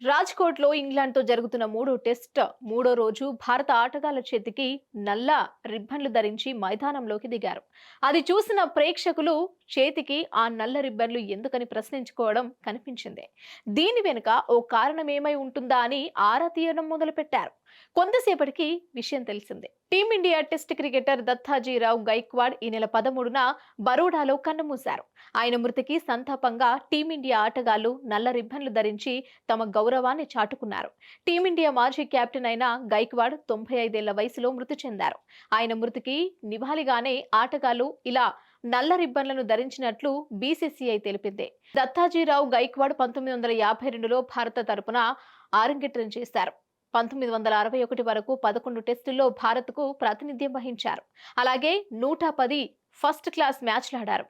రాజ్కోట్లో ఇంగ్లాండ్తో జరుగుతున్న మూడో రోజు భారత ఆటగాళ్ల చేతికి నల్ల రిబ్బన్లు ధరించి మైదానంలోకి దిగారు. అది చూసిన ప్రేక్షకులు చేతికి ఆ నల్ల రిబ్బన్లు ఎందుకని ప్రశ్నించుకోవడం కనిపించింది. దీని వెనుక ఓ కారణమేమై ఉంటుందా అని ఆరా తీయడం మొదలుపెట్టారు. కొంతసేపటికి విషయం తెలిసింది. టీమిండియా టెస్ట్ క్రికెటర్ దత్తాజీరావు గైక్వాడ్ ఈ నెల 13న బరోడాలో కన్నుమూశారు. ఆయన మృతికి సంతాపంగా టీమిండియా ఆటగాళ్లు నల్ల రిబ్బన్లు ధరించి తమ గౌరవాన్ని చాటుకున్నారు. టీమిండియా మాజీ కెప్టెన్ అయిన గైక్వాడ్ 95 ఏళ్ల వయసులో మృతి చెందారు. ఆయన మృతికి నివాళిగానే ఆటగాళ్లు ఇలా నల్ల రిబ్బన్లను ధరించినట్లు బీసీసీఐ తెలిపింది. దత్తాజీరావు గైక్వాడ్ 1952లో భారత తరపున ఆరంగేట్రం చేశారు. 1961 వరకు 11 టెస్టుల్లో భారత్కు ప్రాతినిధ్యం వహించారు. అలాగే 110 ఫస్ట్ క్లాస్ మ్యాచ్లాడారు.